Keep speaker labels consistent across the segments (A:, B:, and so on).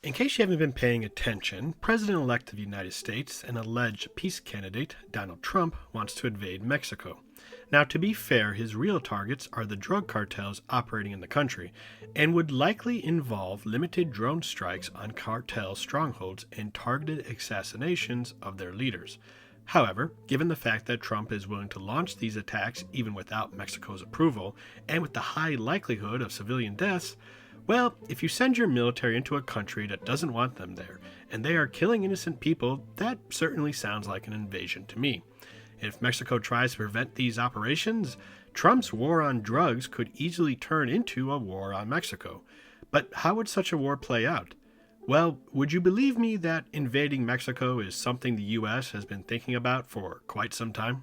A: In case you haven't been paying attention, President-elect of the United States and alleged peace candidate Donald Trump wants to invade Mexico. Now, to be fair, his real targets are the drug cartels operating in the country, and would likely involve limited drone strikes on cartel strongholds and targeted assassinations of their leaders. However, given the fact that Trump is willing to launch these attacks even without Mexico's approval, and with the high likelihood of civilian deaths, well, if you send your military into a country that doesn't want them there, and they are killing innocent people, that certainly sounds like an invasion to me. And if Mexico tries to prevent these operations, Trump's war on drugs could easily turn into a war on Mexico. But how would such a war play out? Well, would you believe me that invading Mexico is something the U.S. has been thinking about for quite some time?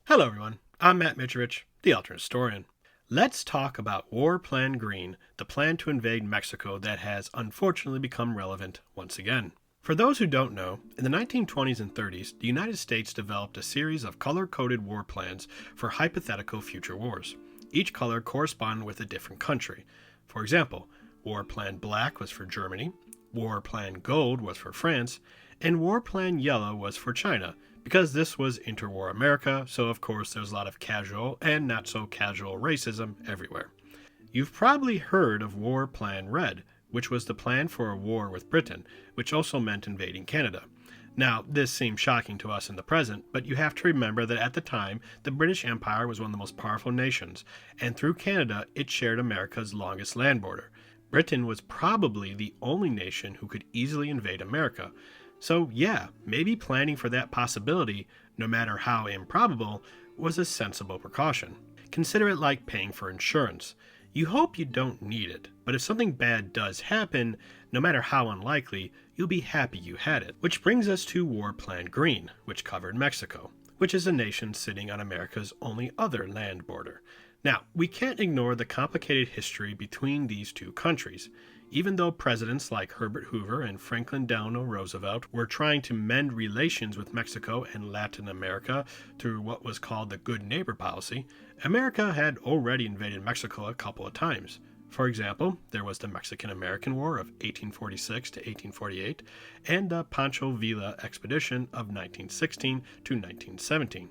A: Hello everyone, I'm Matt Mitrovich, the alternate historian. Let's talk about War Plan Green, the plan to invade Mexico that has unfortunately become relevant once again. For those who don't know, in the 1920s and 30s, the United States developed a series of color-coded war plans for hypothetical future wars. Each color corresponded with a different country. For example, War Plan Black was for Germany, War Plan Gold was for France, and War Plan Yellow was for China, because this was interwar America, so of course there's a lot of casual and not so casual racism everywhere. You've probably heard of War Plan Red, which was the plan for a war with Britain, which also meant invading Canada. Now, this seems shocking to us in the present, but you have to remember that at the time, the British Empire was one of the most powerful nations, and through Canada, it shared America's longest land border. Britain was probably the only nation who could easily invade America. So yeah, maybe planning for that possibility, no matter how improbable, was a sensible precaution. Consider it like paying for insurance. You hope you don't need it, but if something bad does happen, no matter how unlikely, you'll be happy you had it. Which brings us to War Plan Green, which covered Mexico, which is a nation sitting on America's only other land border. Now, we can't ignore the complicated history between these two countries. Even though presidents like Herbert Hoover and Franklin Delano Roosevelt were trying to mend relations with Mexico and Latin America through what was called the Good Neighbor policy, America had already invaded Mexico a couple of times. For example, there was the Mexican-American War of 1846 to 1848 and the Pancho Villa expedition of 1916 to 1917.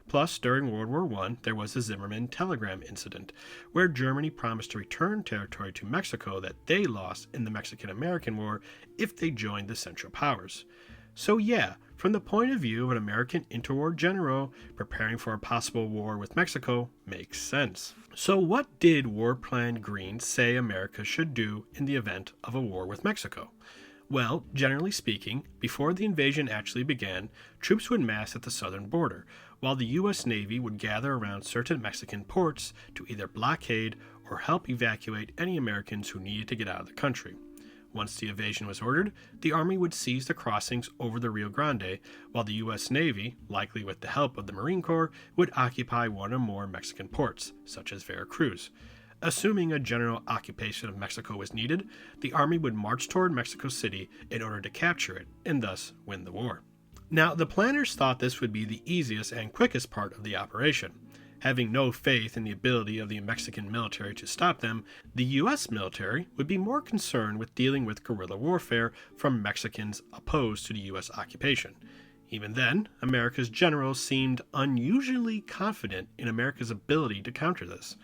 A: Plus, during World War I, there was the Zimmerman telegram incident, where Germany promised to return territory to Mexico that they lost in the Mexican-American War if they joined the Central Powers. So yeah, from the point of view of an American interwar general, preparing for a possible war with Mexico makes sense. So what did War Plan Green say America should do in the event of a war with Mexico? Well, generally speaking, before the invasion actually began, troops would mass at the southern border, while the U.S. Navy would gather around certain Mexican ports to either blockade or help evacuate any Americans who needed to get out of the country. Once the invasion was ordered, the Army would seize the crossings over the Rio Grande, while the U.S. Navy, likely with the help of the Marine Corps, would occupy one or more Mexican ports, such as Veracruz. Assuming a general occupation of Mexico was needed, the Army would march toward Mexico City in order to capture it, and thus win the war. Now, the planners thought this would be the easiest and quickest part of the operation. Having no faith in the ability of the Mexican military to stop them, the U.S. military would be more concerned with dealing with guerrilla warfare from Mexicans opposed to the U.S. occupation. Even then, America's generals seemed unusually confident in America's ability to counter this.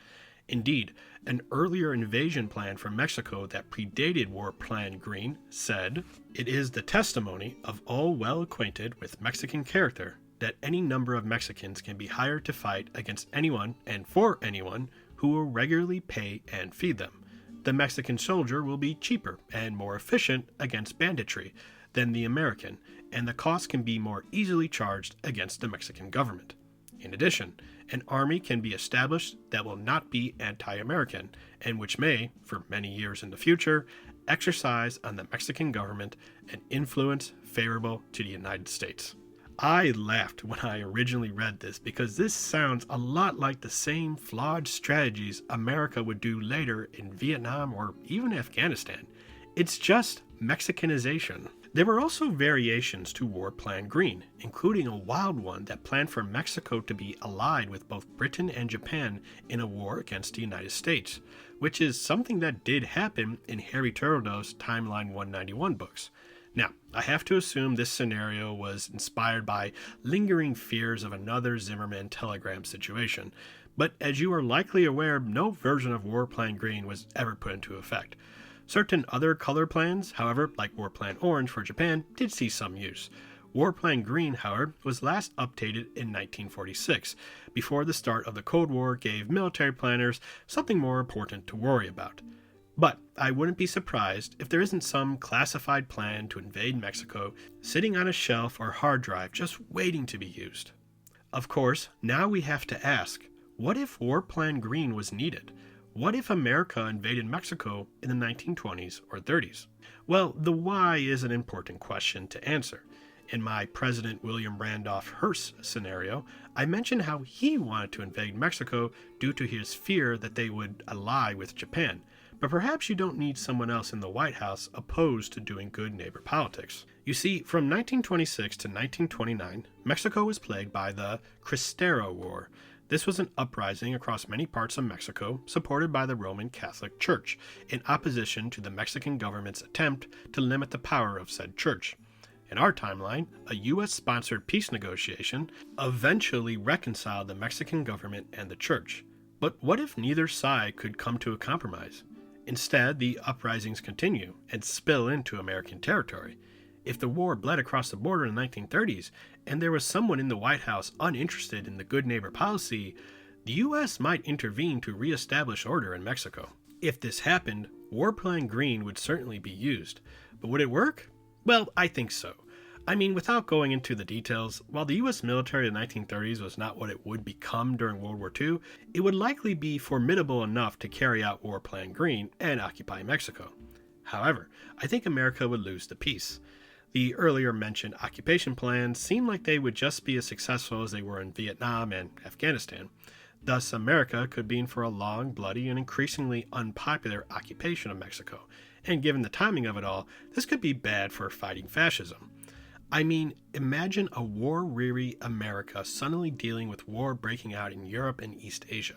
A: Indeed, an earlier invasion plan for Mexico that predated War Plan Green said, "It is the testimony of all well acquainted with Mexican character that any number of Mexicans can be hired to fight against anyone and for anyone who will regularly pay and feed them. The Mexican soldier will be cheaper and more efficient against banditry than the American, and the cost can be more easily charged against the Mexican government. In addition, an army can be established that will not be anti-American, and which may, for many years in the future, exercise on the Mexican government an influence favorable to the United States." I laughed when I originally read this because this sounds a lot like the same flawed strategies America would do later in Vietnam or even Afghanistan. It's just Mexicanization. There were also variations to War Plan Green, including a wild one that planned for Mexico to be allied with both Britain and Japan in a war against the United States, which is something that did happen in Harry Turtledow's Timeline 191 books. Now, I have to assume this scenario was inspired by lingering fears of another Zimmerman telegram situation, but as you are likely aware, no version of War Plan Green was ever put into effect. Certain other color plans, however, like War Plan Orange for Japan, did see some use. War Plan Green, however, was last updated in 1946, before the start of the Cold War gave military planners something more important to worry about. But I wouldn't be surprised if there isn't some classified plan to invade Mexico sitting on a shelf or hard drive just waiting to be used. Of course, now we have to ask, what if War Plan Green was needed? What if America invaded Mexico in the 1920s or 30s? Well, the why is an important question to answer. In my President William Randolph Hearst scenario, I mentioned how he wanted to invade Mexico due to his fear that they would ally with Japan. But perhaps you don't need someone else in the White House opposed to doing good neighbor politics. You see, from 1926 to 1929, Mexico was plagued by the Cristero War. This was an uprising across many parts of Mexico, supported by the Roman Catholic Church, in opposition to the Mexican government's attempt to limit the power of said church. In our timeline, a U.S.-sponsored peace negotiation eventually reconciled the Mexican government and the church. But what if neither side could come to a compromise? Instead, the uprisings continue and spill into American territory. If the war bled across the border in the 1930s, and there was someone in the White House uninterested in the good neighbor policy, the U.S. might intervene to reestablish order in Mexico. If this happened, War Plan Green would certainly be used. But would it work? Well, I think so. I mean, without going into the details, while the U.S. military in the 1930s was not what it would become during World War II, it would likely be formidable enough to carry out War Plan Green and occupy Mexico. However, I think America would lose the peace. The earlier mentioned occupation plans seem like they would just be as successful as they were in Vietnam and Afghanistan. Thus, America could be in for a long, bloody, and increasingly unpopular occupation of Mexico. And given the timing of it all, this could be bad for fighting fascism. I mean, imagine a war-weary America suddenly dealing with war breaking out in Europe and East Asia.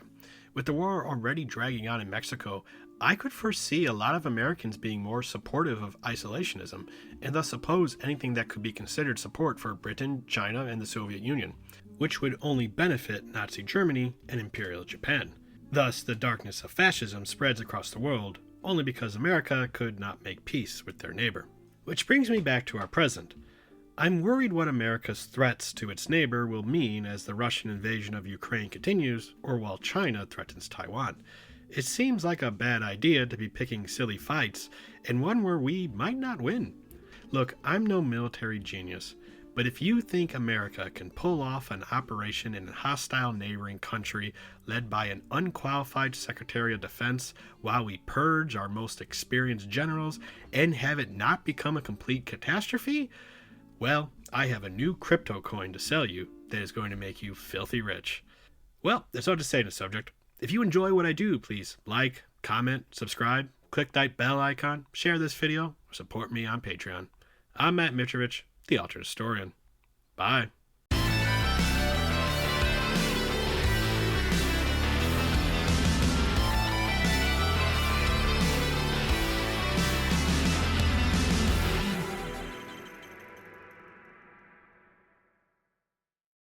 A: With the war already dragging on in Mexico, I could foresee a lot of Americans being more supportive of isolationism, and thus oppose anything that could be considered support for Britain, China, and the Soviet Union, which would only benefit Nazi Germany and Imperial Japan. Thus, the darkness of fascism spreads across the world, only because America could not make peace with their neighbor. Which brings me back to our present. I'm worried what America's threats to its neighbor will mean as the Russian invasion of Ukraine continues, or while China threatens Taiwan. It seems like a bad idea to be picking silly fights, and one where we might not win. Look, I'm no military genius, but if you think America can pull off an operation in a hostile neighboring country led by an unqualified Secretary of Defense while we purge our most experienced generals and have it not become a complete catastrophe, well, I have a new crypto coin to sell you that is going to make you filthy rich. Well, that's all to say on the subject. If you enjoy what I do, please like, comment, subscribe, click that bell icon, share this video, or support me on Patreon. I'm Matt Mitrovich, the Alternate Historian. Bye.